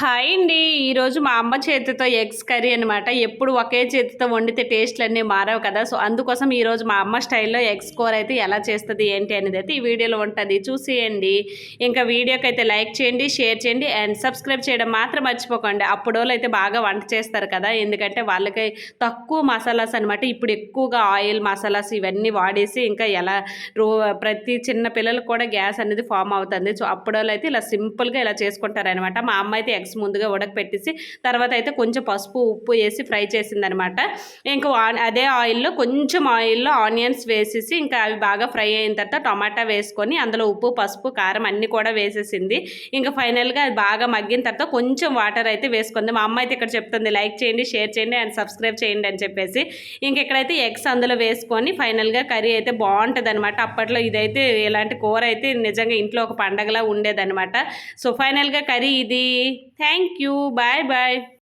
Hi అండి. ఈరోజు మా అమ్మ చేతితో ఎగ్స్ కర్రీ అనమాట. ఎప్పుడు ఒకే చేతితో వండితే టేస్ట్‌లన్నీ మారవు కదా! సో, అందుకోసం ఈరోజు మా అమ్మ స్టైల్‌లో ఎగ్స్ కూర అయితే ఎలా చేస్తది, ఏంటి అనేదైతే ఈ వీడియోలో ఉంటది. చూసేయండి. ఇంకా వీడియోకైతే లైక్ చేయండి, షేర్ చేయండి అండ్ సబ్స్క్రైబ్ చేయడం మాత్రం మర్చిపోకండి. అప్పుడోళ్ళైతే బాగా వంట చేస్తారు కదా! ఎందుకంటే వాళ్ళకి తక్కువ మసాలాస్ అనమాట. ఇప్పుడు ఎక్కువగా ఆయిల్, మసాలాస్ ఇవన్నీ వాడేసి ఇంకా ఎలా రో ప్రతి చిన్న పిల్లలకి కూడా గ్యాస్ అనేది ఫార్మ్ అవుతుంది. సో, అప్పుడోళ్ళైతే ఇలా సింపుల్‌గా ఇలా చేసుకుంటారనమాట. మా అమ్మ అయితే ఎగ్స్ ముందుగా ఉడకపెట్టేసి తర్వాత అయితే కొంచెం పసుపు, ఉప్పు వేసి ఫ్రై చేసిందనమాట. ఇంకా అదే ఆయిల్‌లో ఆనియన్స్ వేసేసి ఇంకా అవి బాగా ఫ్రై అయిన తర్వాత టమాటా వేసుకొని అందులో ఉప్పు, పసుపు, కారం అన్నీ కూడా వేసేసింది. ఇంకా ఫైనల్‌గా అది బాగా మగ్గిన తర్వాత కొంచెం వాటర్ అయితే వేసుకుంది. మా అమ్మ అయితే ఇక్కడ చెప్తుంది లైక్ చేయండి, షేర్ చేయండి అండ్ సబ్స్క్రైబ్ చేయండి అని చెప్పేసి. ఇంక ఇక్కడైతే ఎగ్స్ అందులో వేసుకొని ఫైనల్‌గా కర్రీ అయితే బావుంటదనమాట. అప్పట్లో ఇదైతే ఇలాంటి కూర అయితే నిజంగా ఇంట్లో ఒక పండగలా ఉండేదనమాట. సో, ఫైనల్‌గా కర్రీ ఇది. Thank you. Bye bye.